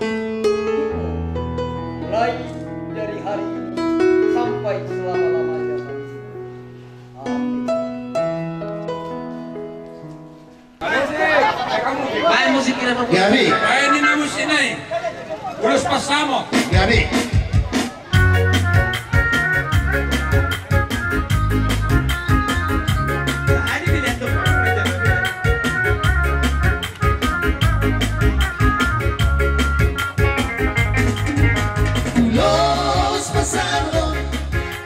akan mulai dari hari ini sampai selama-lamanya. Amin. Vai musik kita mau. Gabi, Ini na musinay. Ulos pasamo. Gabi. Ulos pasado,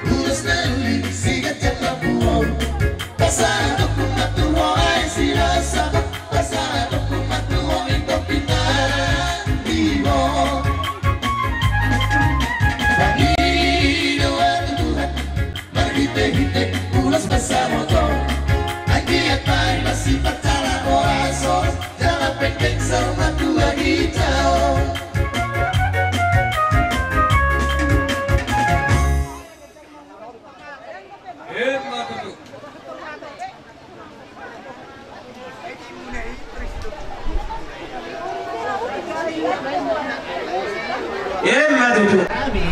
ulos nali, sigat ya tabuon. Pasado kung matuho ay sirasa, pasado kung matuho ito pinalibo. Panginoon ang Tuhan, marhite-hite, ulos pasado to. Ay diat may masipag kalakorasos, jangan pendek sa rumah tua hijau. Kami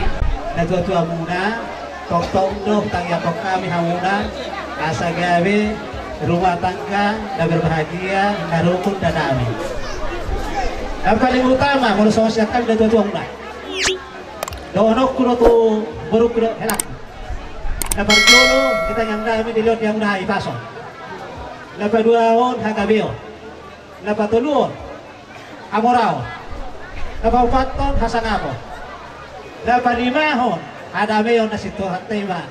natua-tua muna tok-tok dong tangyapok kami hamuna asa gawe rumah tangga dan berbahagia narukun dan amin. Yang paling utama menurut sosial kami natua-tua muna doonok kuno tu buruk kuno enak dapat dulu kita yang kami dilihat yang udah ipaso dapat 2 tahun hagabio dapat 3 amorao dapat 4 tahun hasangapo dapat 5 tahun ada meyon na situ tema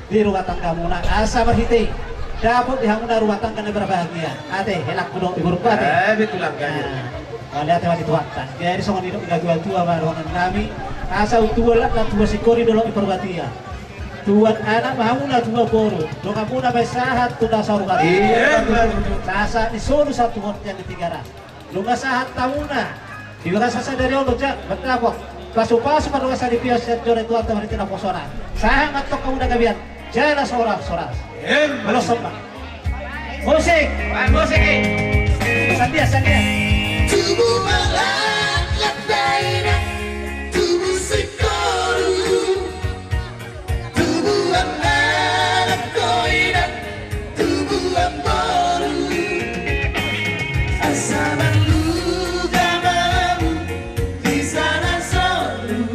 di rumah tangga muna asa berhiti dapat dihamuna rumah tangga na berbahagia ate enak kuno ibu ate betul lah. lihat teman itu waktan jadi sama hidup tua tua baronan kami asa utua lah tua sikori dulu iperbatia tuan anak mahamuna tua boru dong amuna besahat tunda sarukan Iya, asa disuruh satu hontian di 300 lunga sahat tamuna juga sasa dari ono cak betapa pasu-pasu pada rasa di pios set jore tua teman itu naposona saya ngatok kamu udah gabian jala sorak belum sobat musik sandia Tubuh malam daerah, tubuh sekoru, tubuh anak koiran, tubuh amboru, asaman luka malam di sana solu,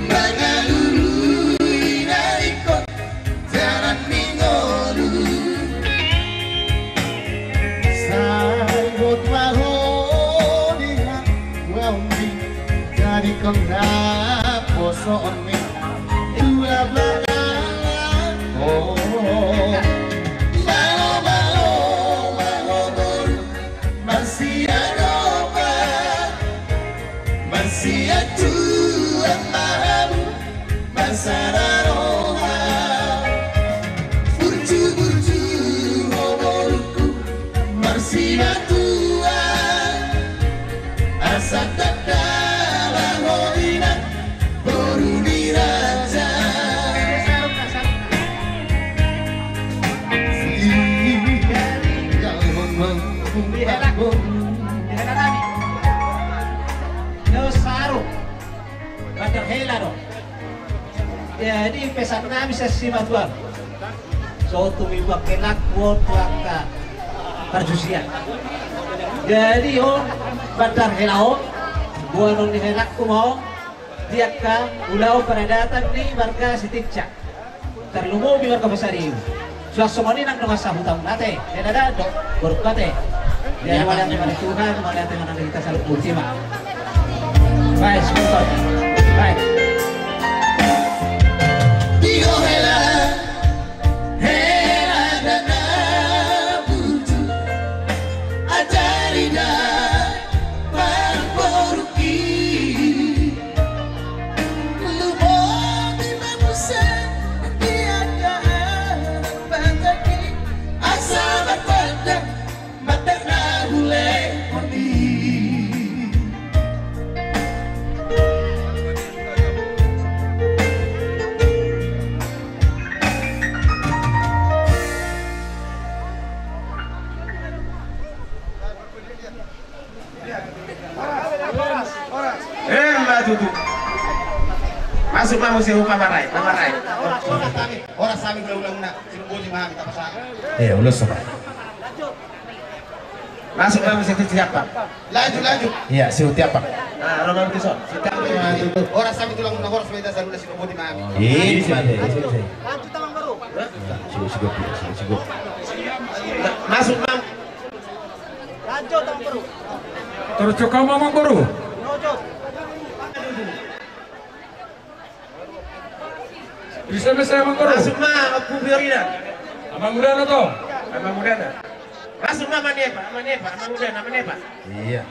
mengaluru inarikot jalan mingolu. Sambut mahoniha wambi dari kena posoni dua belakang oh malo masih ada obat masih ada Tuhan masara roha burju oborku masih Tuhan asa takdalah hoina baru diraja kalau membangun saru bakar hela dong jadi pesan kami sesima tuan so tumi wakelak buat tuaka perjusian jadi bakar hela buat di helak mau dia ka ulau pada datang di marga sitikca terlumu di marga besar ini suasana ini nang nungasa hutang nate ada dok berkate jadi malah dengan Tuhan malah dengan kita salut ultima. Baik, sebentar. Baik. Digo hela dana butu ajarida parporuki lumong di mamusan tiagaan bataki asa batanda batana hule moni tutup. Masuk mau si Upa marai. Orang sami ulang nak simbosi mah kita pasang. Iya, ulus sobat. Masuk mau si siapa? Laju. Iya, si siapa? Nah, Roman Tison. Orang sami tulang nak orang sepeda saya udah simbosi mah. Ini mana? Lanjut tangan baru. Masuk mam. Lanjut tangan baru. Terus cukup Mamang Guru. Nojot. Bisa Mamang Guru. Masuk mam, aku Fiorina. Abang udah na to. Abang muda na. Masuk mam Manepa, Abang muda na Manepa. Iya,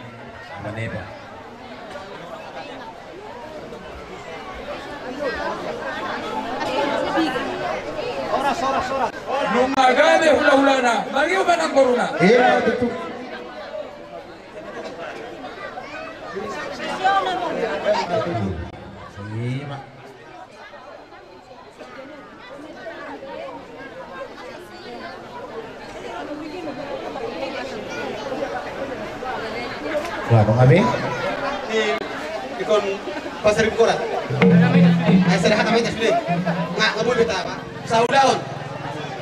Manepa. Sorak. Lumagade hula-hula na. Bagi ba ng Guru na? Iya, tutup. Lima. Wah, Bang Abi? Ikon pasar Bukora. Ay sarahat kami tasbih. Nga ngabul beta apa? Saudaon.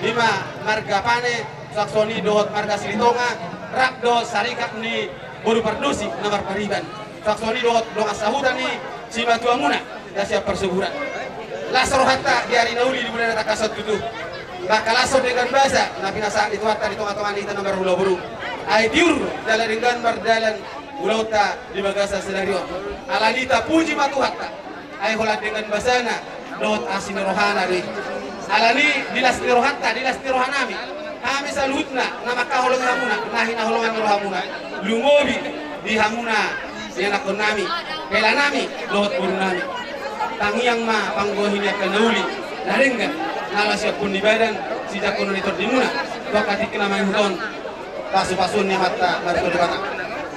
Lima marga pane saksoni dohot marga silitonga rak do sarikat ni boru pardusi namar pariban. Saksoni dohot dong asahudan ni cima tuamuna dasya persuburan. Lasro hatta di hari nauli di bulan takasot tutup. Bakalaso dengan bahasa nabi nasa itu hatta di tonga-tonga ni tanam baru buru. Ay diur dalam dengan berdalan ulauta di bagasa sedario. Alanita puji matu hatta. Ay holat dengan basana dohot asin rohana deh. Alani dilas tirohatta dilas tirohanami. Kami salutna nama kaholong hamuna nahi naholongan rohamuna. Lumobi di hamuna yang akon nami. Kela nami dohot buru nami. Tangiang ma panggohinya kenauli. Naringgan nalasya pun di badan sejak kono ditor di muna. Wakati kena main huton. Pasu-pasun ni mata marito di bata.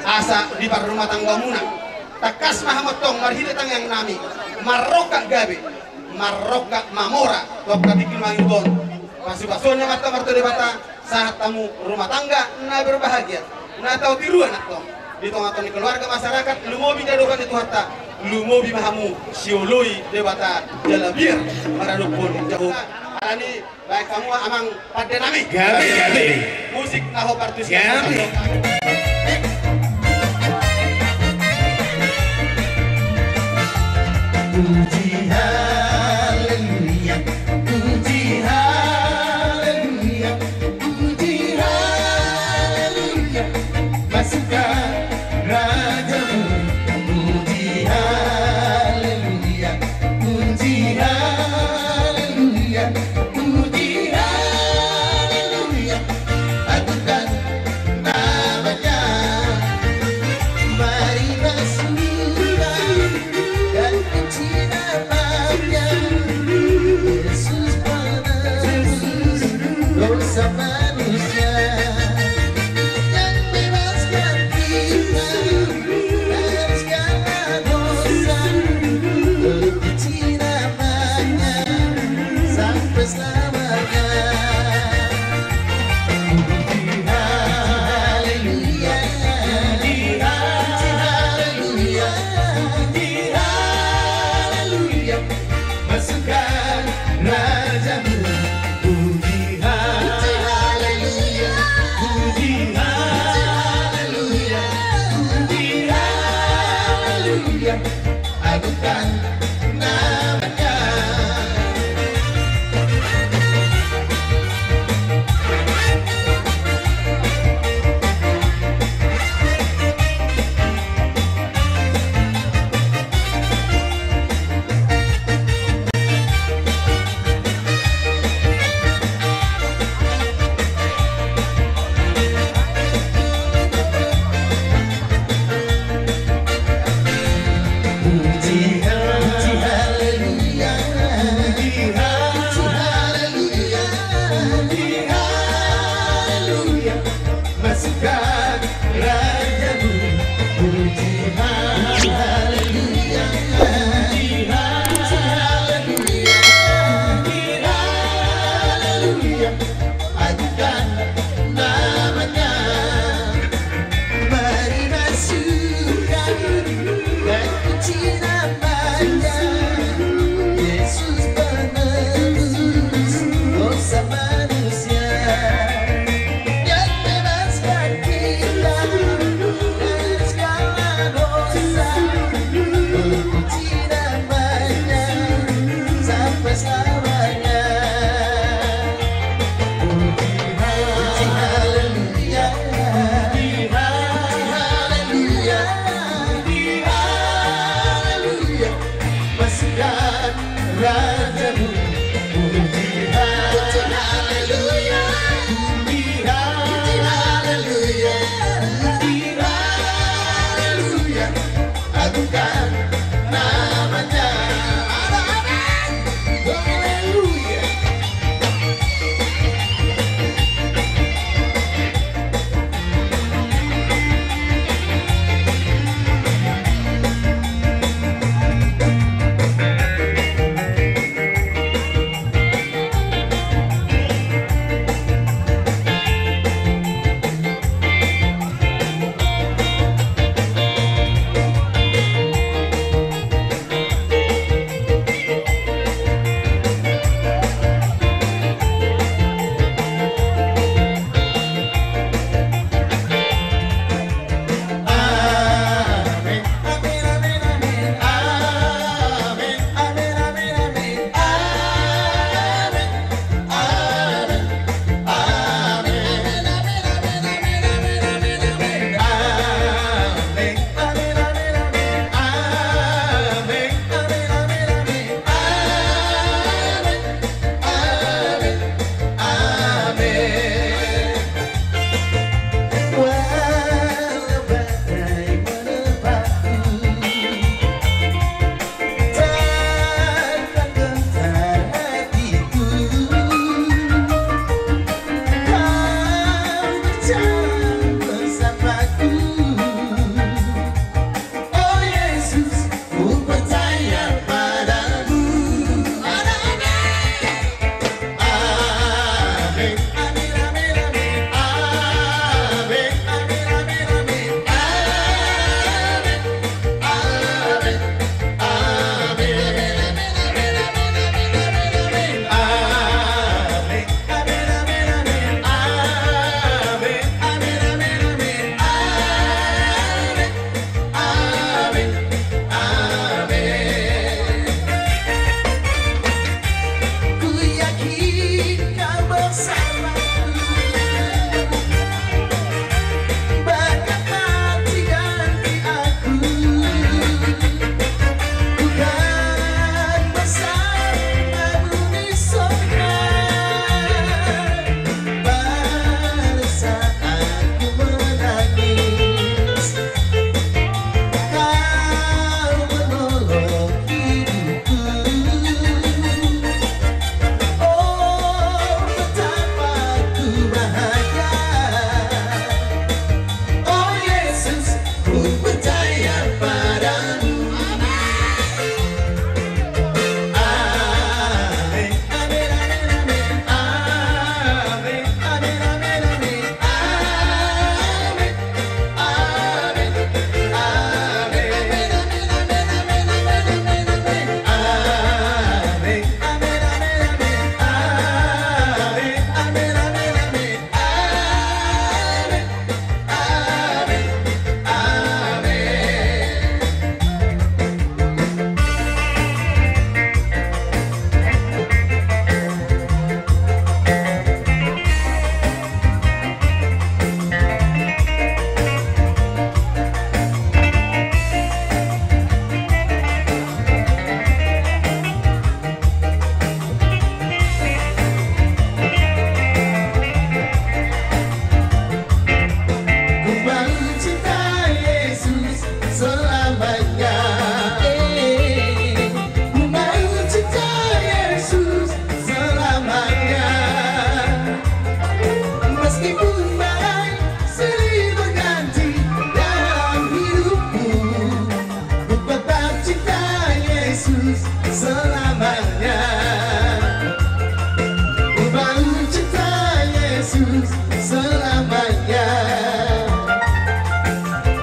Asa di par rumah tangga muna. Takas mahamotong marhide tangyang nami. Marokak gabe. Marokak mamora. Wakati kena main huton. Pasu-pasun ni mata marito di bata. Saat tamu rumah tangga na berbahagia. Na tahu tiru anak tong. Di tengah-tengah keluarga masyarakat lumobi dadokan itu harta. Lumobi mahamu sioloi debata jalabir maradupun jauh. Ani baik kamu amang pada nami. Gabe. Musik naho partus. Gabe. Puji haleluya, puji haleluya, puji haleluya, masukkan rajamu. Puji haleluya, puji haleluya, puji haleluya, agungkan namanya. Mari bersuara dan puji namanya. Yesus penebus dosa manusia yang bebaskan kita dari segala dosa. Puji namanya sampai selamanya. Puji haleluya, puji haleluya, puji haleluya, masukkan rajamu. Puji haleluya, puji haleluya, puji haleluya, agungkan namanya. Puji haleluya, selamanya. Ku mau cinta Yesus selamanya. Meskipun badai silih berganti dalam hidupku, ku tetap cinta Yesus selamanya. Ku mau cinta Yesus selamanya.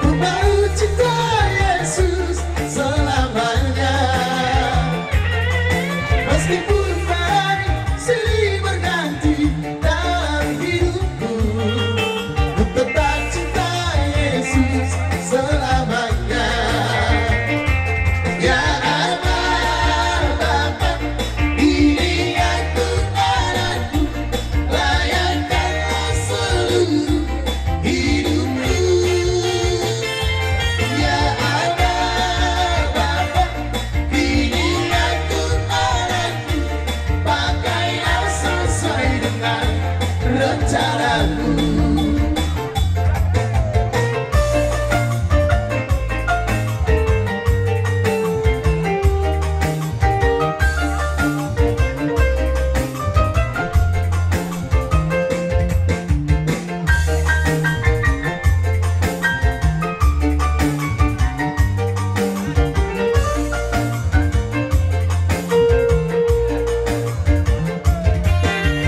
Ku mau cinta Yesus selamanya. Meskipun badai silih berganti dalam hidupku, ku tetap cinta Yesus selamanya. Ya Allah Bapa, ini aku anakku, layakkanlah seluruh hidupku. Ya Allah Bapa, ini aku anakku, pakailah sesuai dengan rencanamu.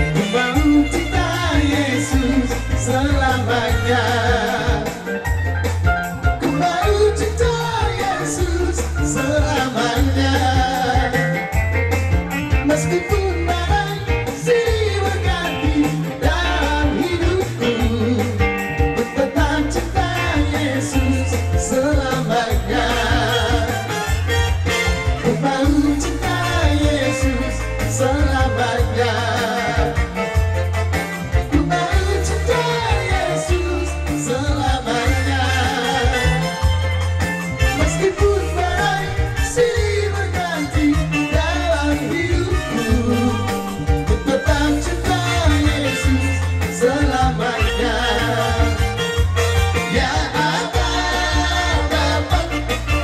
Ku mau cinta Yesus selamanya. Ku mau cinta Yesus selamanya. Meskipun badai silih berganti dalam hidupku, ku tetap cinta Yesus selamanya. Ku mau cinta Yesus selamanya. Ku mau cinta Yesus selamanya. Meskipun badai silih berganti dalam hidupku, ku tetap cinta Yesus selamanya. Ya Allah Bapa,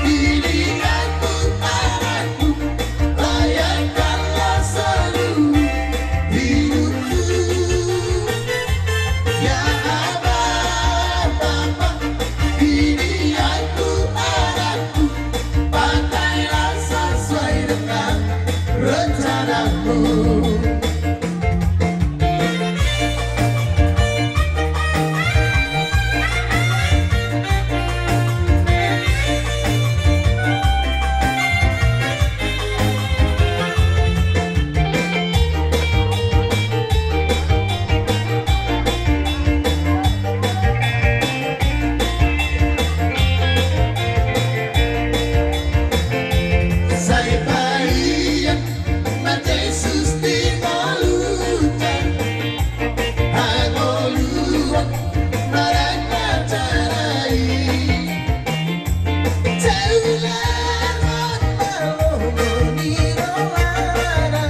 ini aku anakku, layakkanlah seluruh hidupku. Ya Allah Bapa, ini aku anakku, pakailah sesuai dengan rencanamu. Saya pahit mata Yesus di malukan, agoluan maraka carai, celular maloni rohana,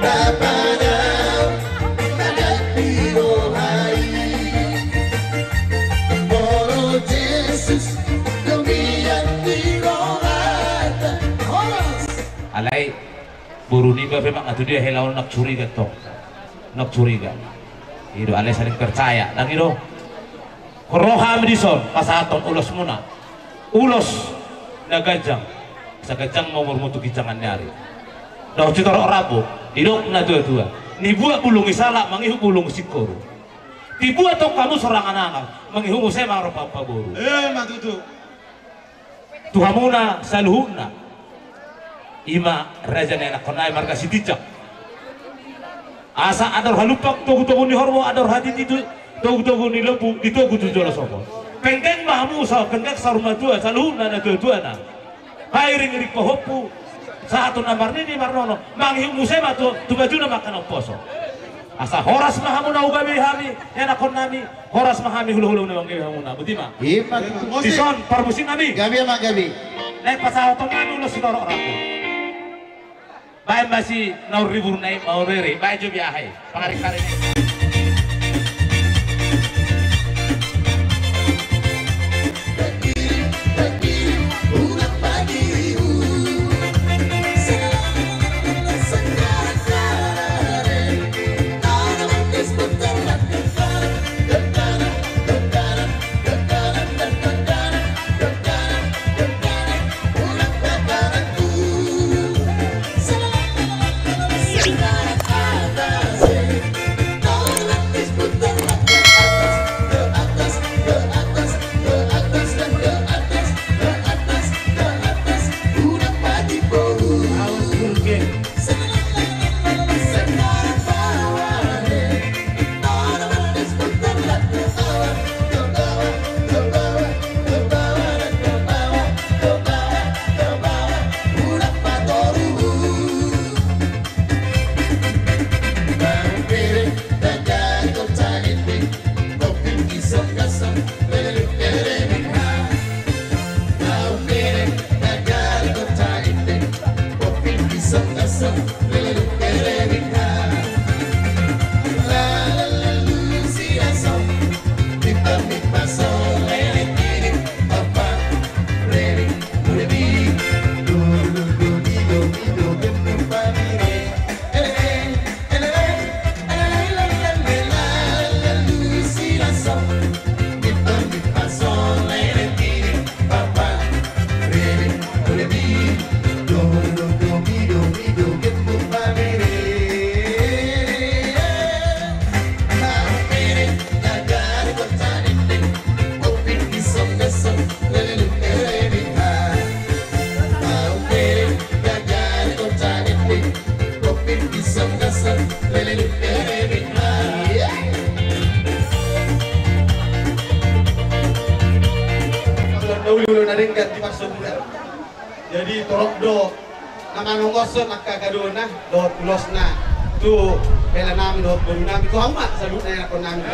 tapadau nadapi rohai, moro Yesus dunia di rohana. Alay, buruni ba memang atu dia helawan nak curiga to. Nak curiga. Ido alay saling percaya. Nang ido roham dison pasaton ulos muna. Ulos na gajang. Sa gajang mau murmutu gijangan nyari. Daw citoro rabu, ido na dua-dua. Ni buat bulung isala mangihu bulung sikoro. Ti buat to kamu sorangan anang mangihu saya mang ropa boru. Matutu. Tuhamuna saluhuna. Ima raja nena konai marga sidicak asa ador halupak togu-togu ni horwo ador hadit itu togu-togu ni lembu di togu tu jola sopo kengkeng mahamu sa kengkeng saruma tua saluhuna na tua na hairing irik pohopu satu namar ni marnono manghiu musema tu baju na makan oposo asa horas mahamu na ugabi hami nena konami horas mahami hulu-hulu na wangi hamuna butima sison parmusin nami Gabi ama gabi. naik pasal otoman ulo sitorok rapu baik masih naur ribu naik mau beri baik juga ahai pengarik kali ini Dahulu naringgan di Pasundan. Jadi torok do nama ngosot maka kadona do pulosna tu bela nami do nami tu hama salutna na kon nami.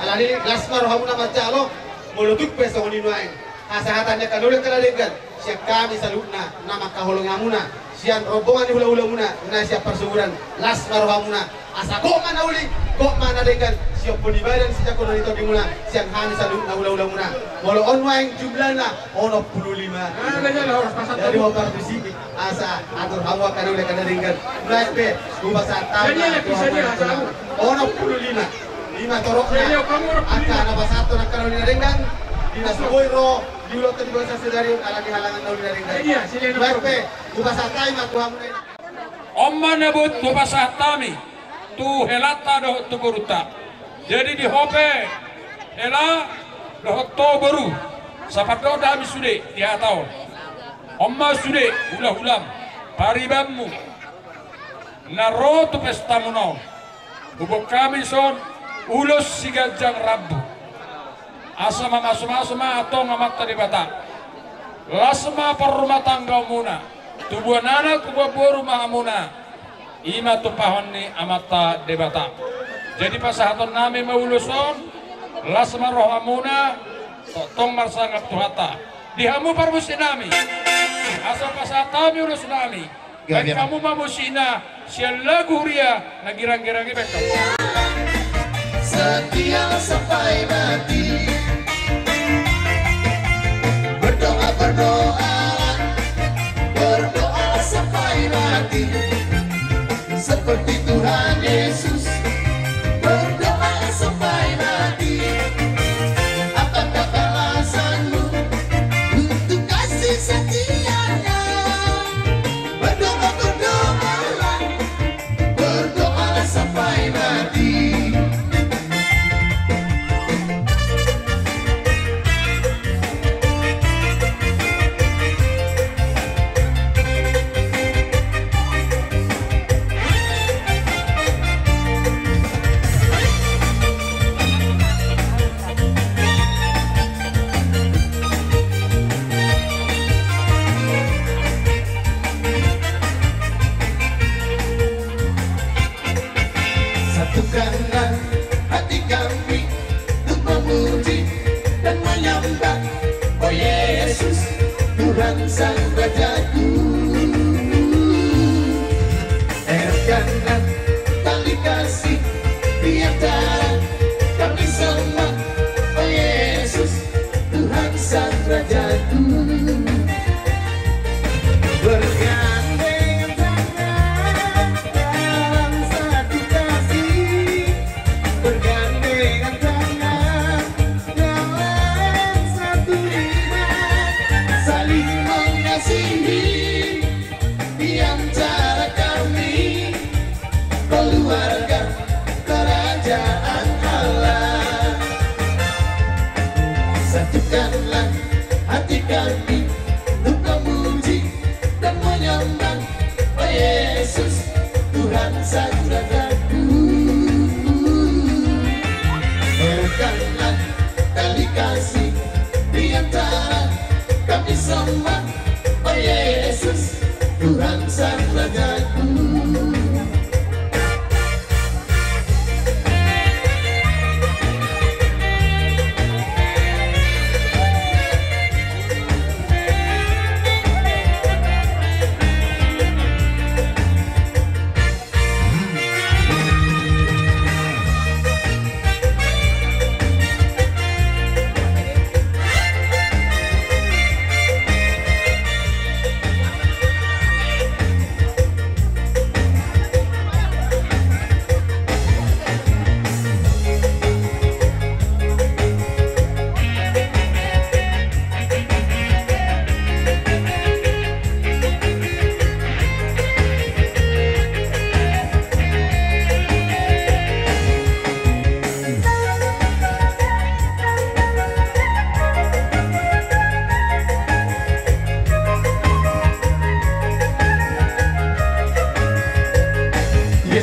Alani lasmar hamuna macalo molutuk peso ni nuain. Asahatannya kadona kalalingan siap kami salutna nama kaholong amuna sian rombongan hula-hula muna na siap persuburan lasmar hamuna asa kok mana uli kok mana dengan siap penibadan sejak kono itu dimula siang hani salutna hula-hula muna molo online jumlahnya ono 75. Dari hobar di sini asa atur hawa kadona kalalingan naik be gua sata ono 55 5 toroknya angka nama satu nak kadona dengan dinas boiro diulo tadi bahasa sedari ala di halangan daun dari enggak. Baik pe, bahasa Thai mah Tuhan mulai. Omma nebut tu bahasa Tami, tu helata doh tu beruta. Jadi di hope, hela doh to beru. Sapato dah habis sude dia tahu. Omma sude ulah-ulam, paribammu. Naro tu pesta muno. Bubuk kami son ulos sigajang rabu. Asama masuma atau ngamat tadi bata. Lasma per rumah tangga muna. Tubuh anak kubuah rumah muna. Ima tupahon ni amata debata. Jadi pasahaton nami mauluson. Lasma roh muna. Tong marsangat tuhata. Dihamu parmusi nami. Asal pasahata mi ulus nami. Baik kamu mamusina. Sial lagu ria. Nagirang-girangi betul. Setia sampai mati, berdoa sampai mati, seperti Tuhan Yesus berdoa sampai mati. Apakah alasanmu untuk kasih setianya? Berdoa sampai mati. Satukanlah hati kami untuk memuji dan menyembah, oh Yesus, Tuhan Sang Rajaku. Eratkanlah tali kasih di antara kami semua, oh Yesus, Tuhan Sang Rajaku. Bergandengan tangan dalam satu kasih, bergandengan tangan dalam satu iman, saling mengasihi di antara kami, keluarga kerajaan Allah. Satukanlah hati kami untuk memuji dan menyembah, oh Yesus, Tuhan Sang Rajaku. Eratkanlah tali kasih di antara kami semua, oh Yesus, Tuhan Sang Rajaku.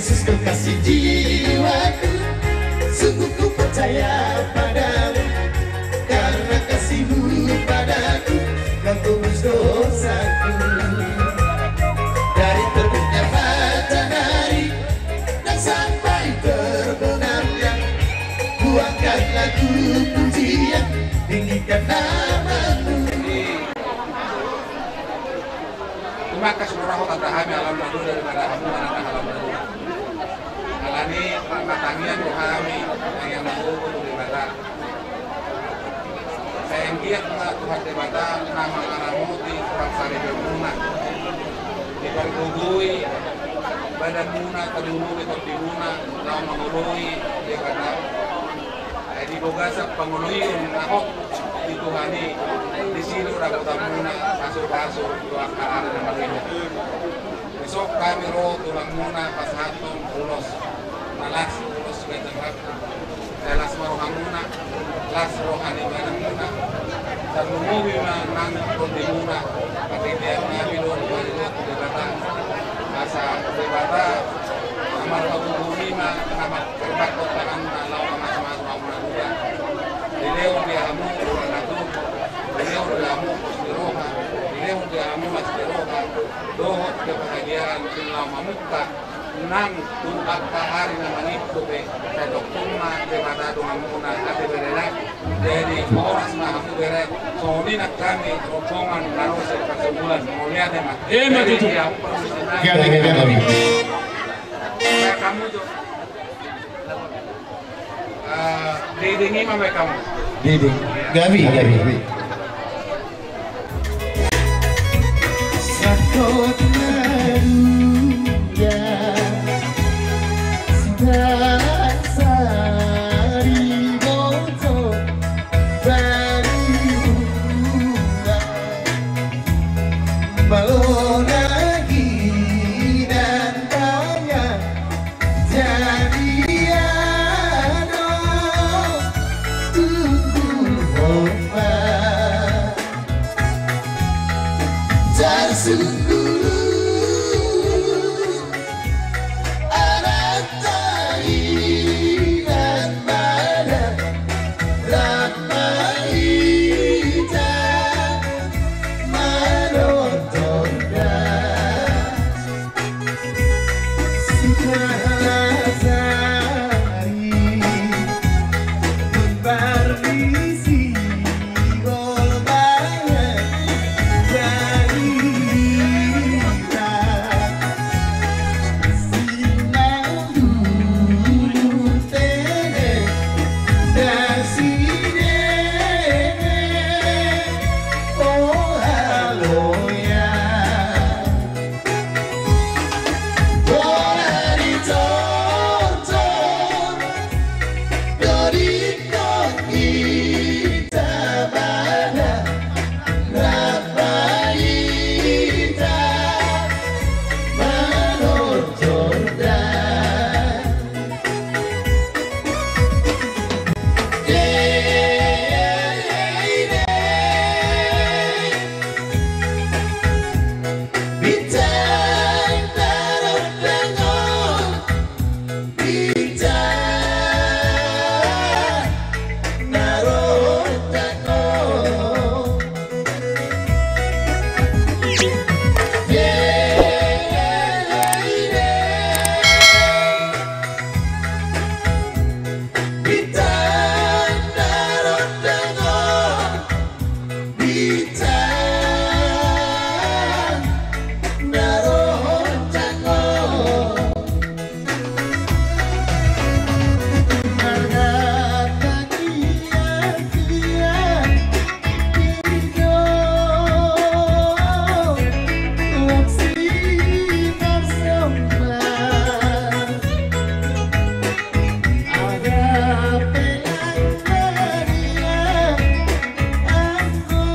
Yesus kekasih jiwaku, sungguh ku percaya padamu, karena kasih-Mu padaku Kau tebus dosaku. Dari terbitnya matahari dan sampai terbenamnya, ku angkat lagu pujian, tinggikan nama-Mu. Terima kasih murah tanda kami alam lalu daripada kamu anak alam lalu. Alani matangian kami yang lalu daripada. Saya enggiat Tuhan daripada nama alamu di Raksari Bermuna. Di Pergugui badan muna kadulu di muna dalam mengului dia kata di bogasak penguluyun ahok di Tuhani di sini udah kota muna masuk dua kalah dan bagaimana besok kami roh tulang muna pas hatun ulos malas ulos gajah waktu las marohamuna las rohani badan muna dan menguwi nang di muna pakai dia nabi doa di kata asa debata amal bumi ma nama kerbat kotaan law mas juga dileu dia amu ratu dileu dia amu diroha dileu dia amu mas diroha dohot kebahagiaan silau mamukka nang tungkat hari nama itu be sedok tuma debata doamuna ate berena jadi orang mahamu bere soni nak kami rombongan harus sebulan mau lihat emang itu kamu tuh didingi mama kamu Diding Gabi Sakot maruya Sari moto Bariuna Malonagi dan tanya Jadiano Tunggu hormat Tersungguh anak tahi dan badan Rahmaita Manontonda Sukalasari Membarisi golbangan Jarita Sinang dulu tene Dasine Oh haloya Bola ditonton Dari kita pada Rapaita Manontonda Bintang taruh tengok Bintang naruh tengok Bintang naruh tengok Bintang naruh tengok Harga takian-kian Indo Waksi narsomlah Ada pelang-pelangian Anggo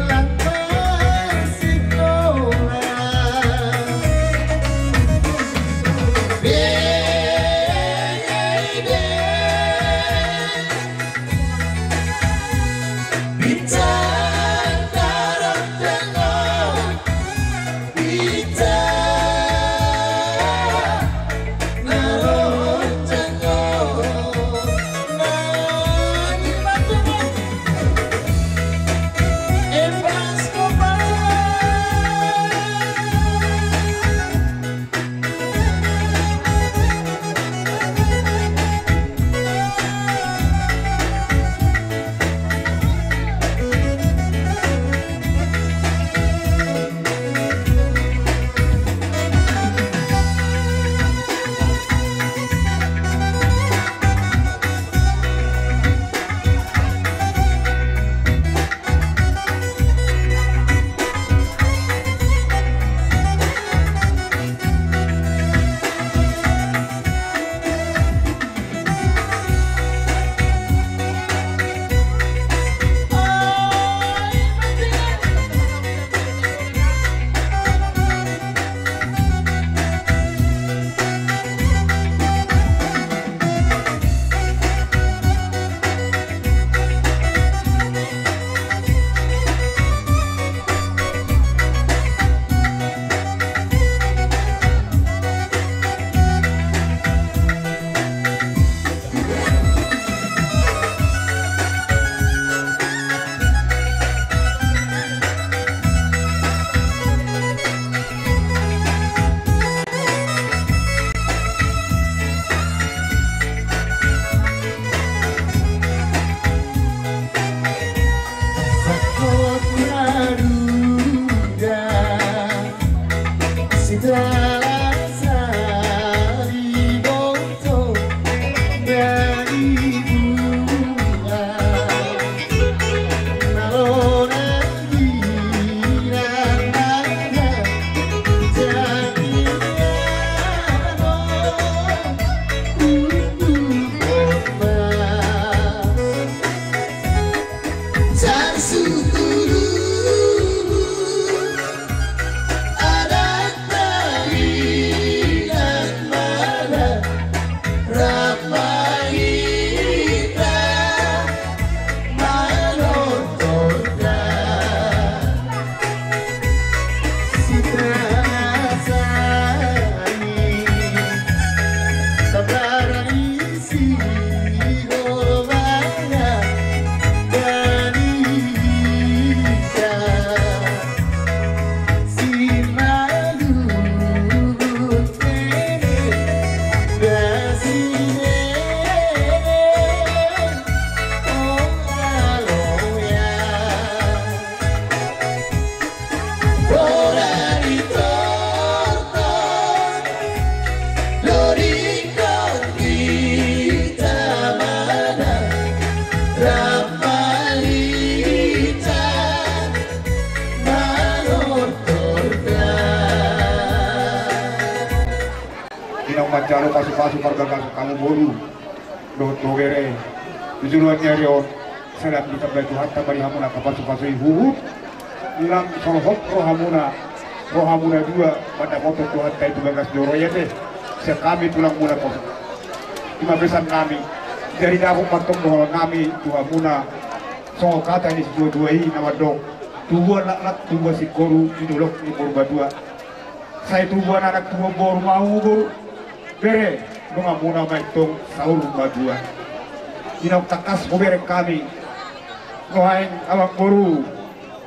Langkah sikolah Bintang taruh tengok Bintang Jalo pasu-pasu warga kamu boru do gere tujuannya rio sedang kita baju hatta bari hamuna ka pasu-pasu ibu ilang sohok rohamuna dua pada foto tu hatta itu gagas doro ya teh sekami tulang muna kok lima besan kami dari dahu patung doh kami tuhamuna so kata ini dua ini nama dong dua lak dua si koru idolok ni koru dua saya dua anak dua boru mau boru bere bunga muna maitong sahur badua inaw takas ko bere kami nohain awak boru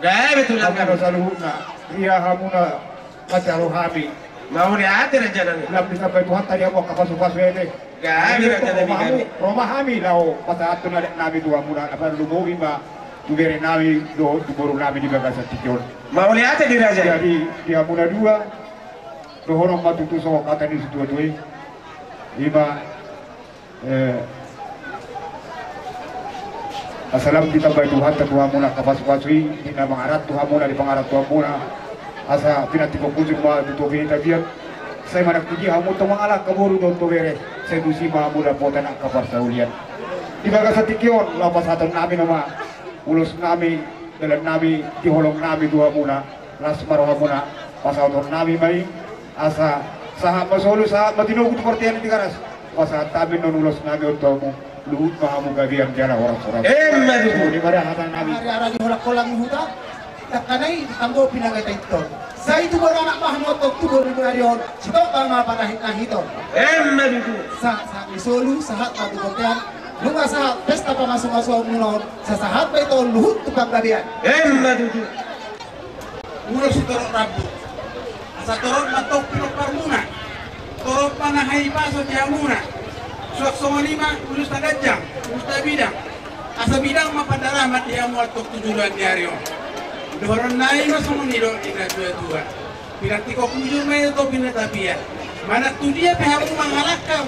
betul kami no saluhuna iya hamuna pacaro hami mau diatir aja nang lam bisa batu hatta dia mau kapasu-pasu ede aja kami Roma hami lao patato na nabi dua muna apa lumogi ma tu bere nabi do tu boru nabi di bagasa tijon mau lihat di raja jadi dia muna dua dohorong matutu so kata di situ dua iba asalam kita bayi Tuhan Tuhan muna kapas-pasui kita mengarat Tuhan muna di pengarat Tuhan muna asa pinati ko kunjung ma dito binita biar saya mana puji hamu to mangalak kaburu don to bere saya dusi ma muda potan ang kapar sa ulian di baga sa tikyon lapas aton nami nama ulos nami dalam nami di holong nami Tuhan muna las maroha muna pasaton nami mai asa sahat masolo sahat matinugot partiyan di karas pasahat tabi non ulos nami untamu luhut mahamu gabiang jala orang-orang madu di mana hatan nami Hari-hari holak kolang huta takanay tanggo pinagay ito. Sa itu baru anak mahmotok tu baru ngarion. Sito tama panahit na hito. madu Sa isolu sahat na tukotian. Lunga sa pesta pamasok-masok mulon sa sahat pa ito luhut tukang gabian. madu Ulo si Torok Rabu. Asa Torok matok pinopar muna. Torok panahay paso tiya muna. Suak songo lima, ulus tagajang, ulus bidang. Asa bidang mapadaramat dia muatok tujuan diaryo. Doron naik masuk meniro ina dua-dua. Pinati kok kujur main atau pinatapia. Mana tu dia pihak menghalakkan.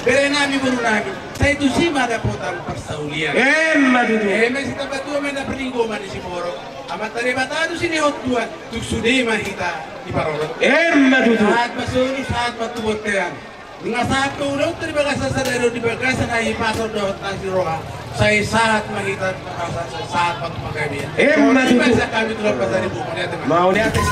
Bere nabi baru nabi. Saya itu sih ada potang persaulian. madu Masih tempat tua mana peringgo mana si moro. Amat tadi batadu sini hot dua. Tuk sudai mah kita di parorot. madu Saat masuk saat batu botean. Dengan saat kau udah terbagas sadero di bagasan ahi pasar dot nasi roha. Saya saat menghitat saat batu magamia. madu Masa kami tuh pasar ibu teman. mau di atas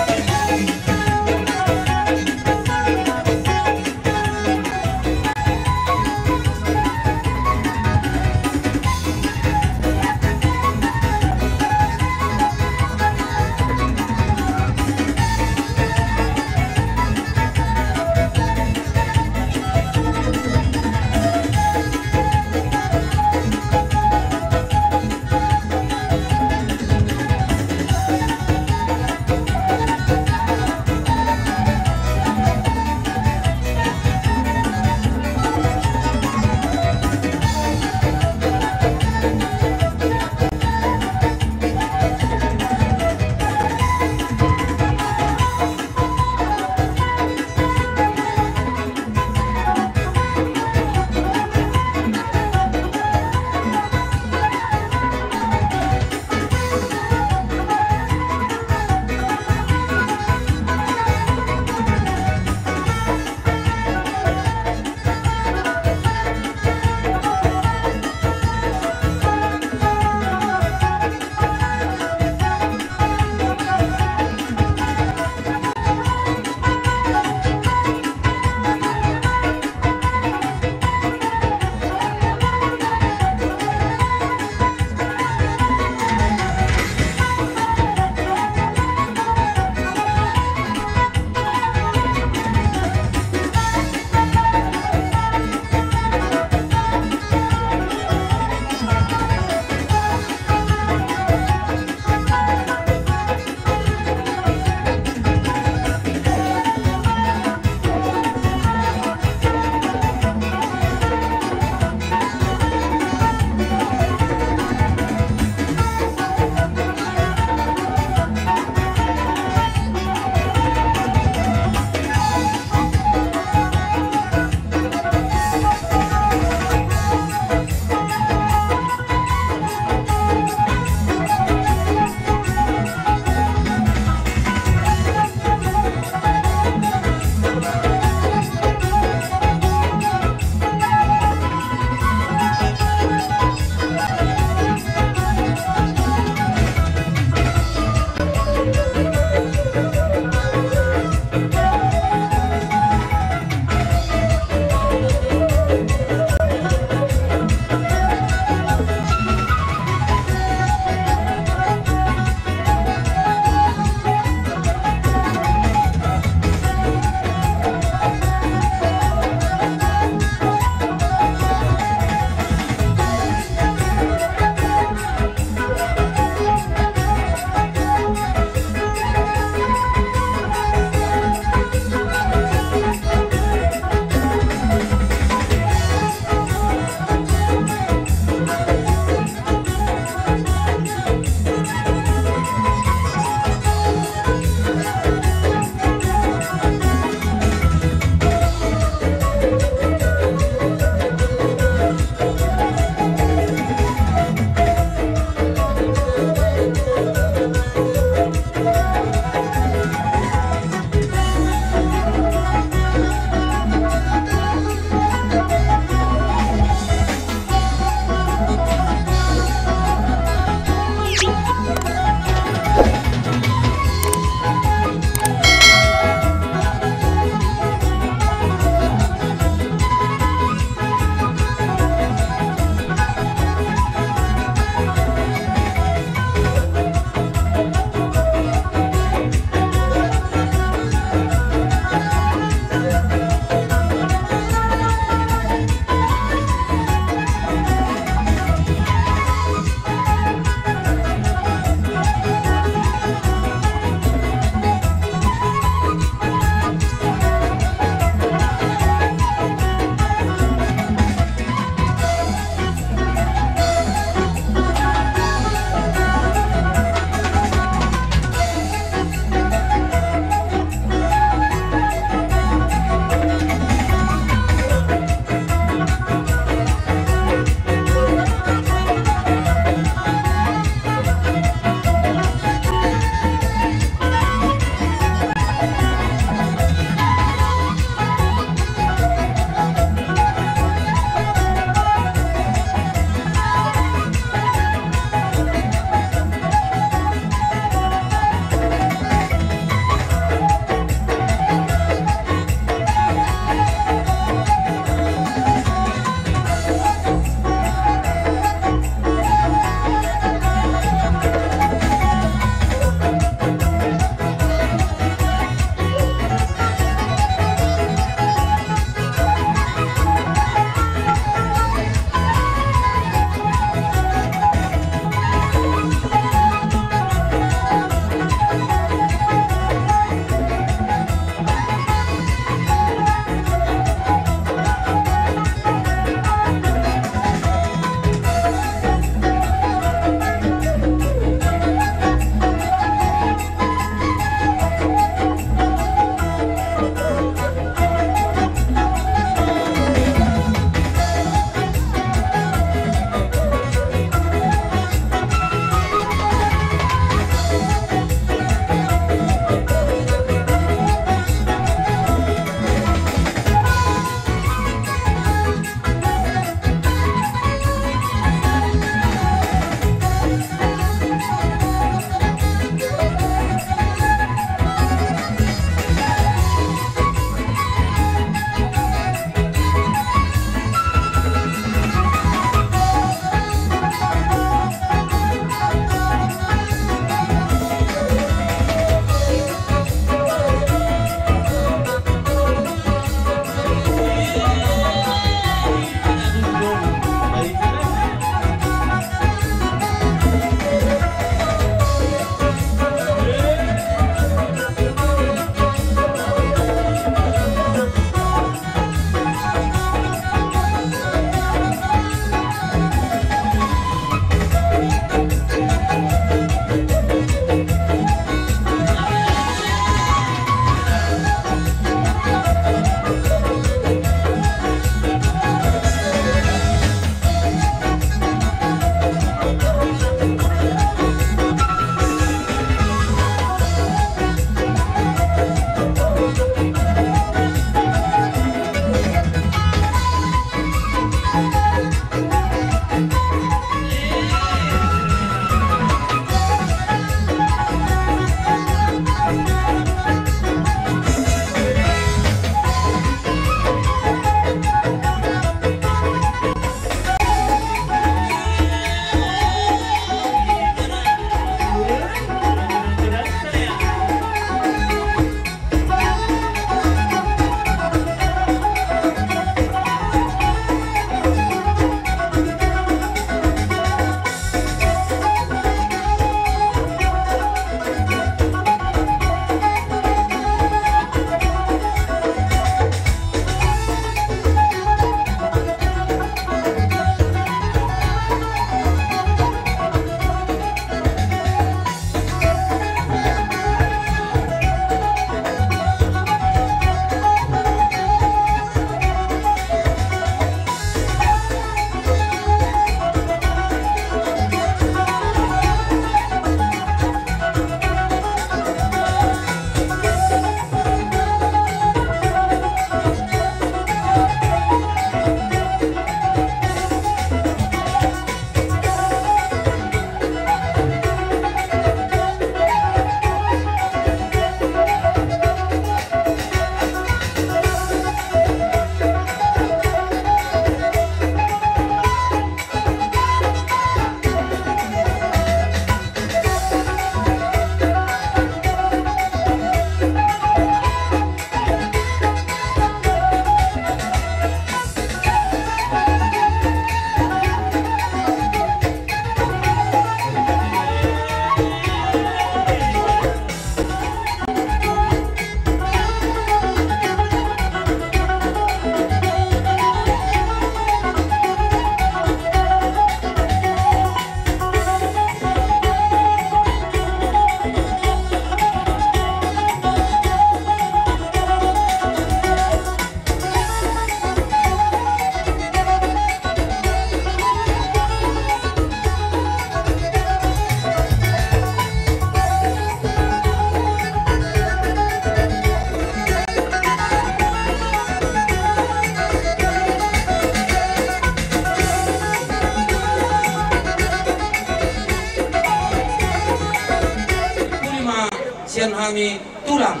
sian hami tulang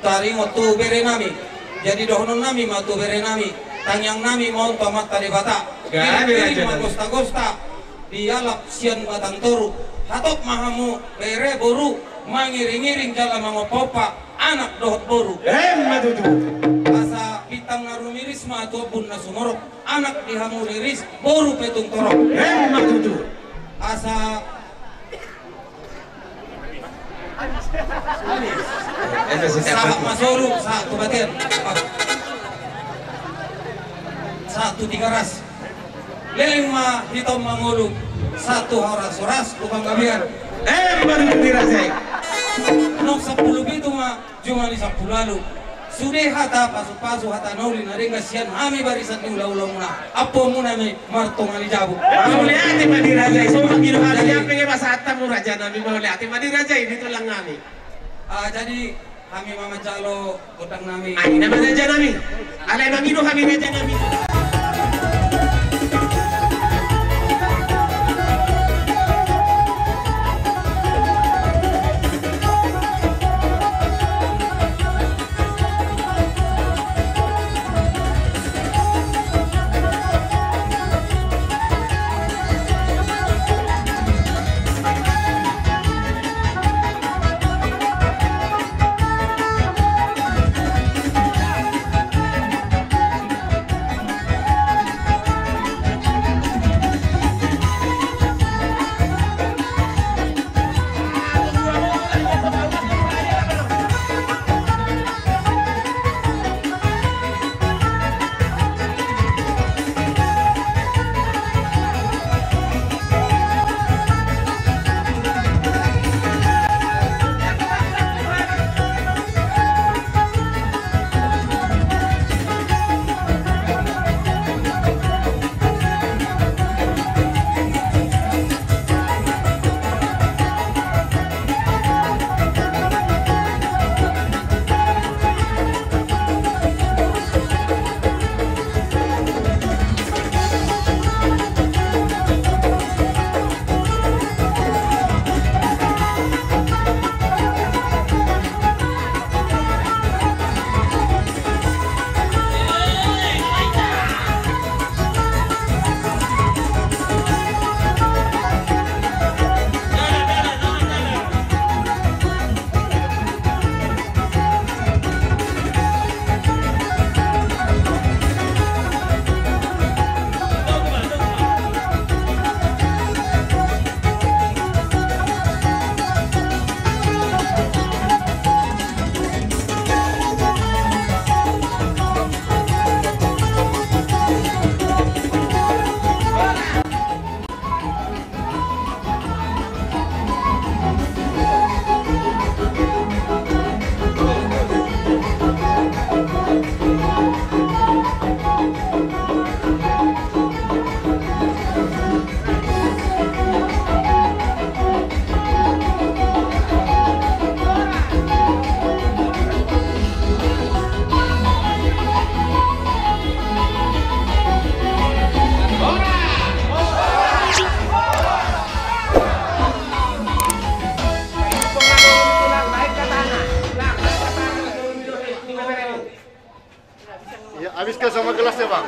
taringo tu bere nami jadi dohonon nami ma tu bere nami tanyang nami mau tomat tali bata kiri ma gosta dialap sian batang toru hatok mahamu bere boru mangiring-iring jala mangopopa anak dohot boru madudu asa pitang narumiris ma tuapun na sumorok anak dihamu riris boru petung torok madudu asa sahat masoru satu batir satu tiga ras leleng ma hitam mangulu satu horas tukang gabian baru dirasai nok 10 itu mah cuma di 10 lalu sudah hata pasu hata nauli na ringa sian hami barisan ni ulah muna apo muna me martong ali jabu Mauli ati madiraja so magino hati yang pengen pasata mo raja nami mauli ati madiraja ini tulang nami. Jadi kami mama jalo utang nami Ay naman raja nami. Alay magino kami raja nami. Habis ke sama gelasnya bang?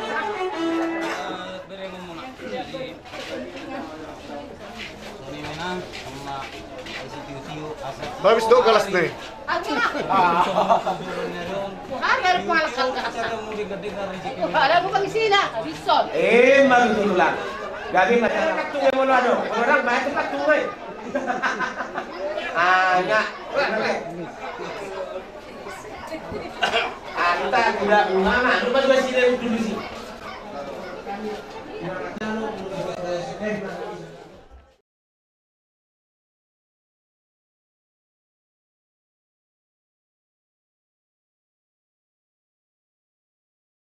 Habis dong gelas nih. Ada bukan di sini, bisa. Magdulu lang. Gabi masyarakat tunggay mo ano. Orang bayar tempat tunggay. Nga. Kita tidak mama. Lupa juga sini dulu sih.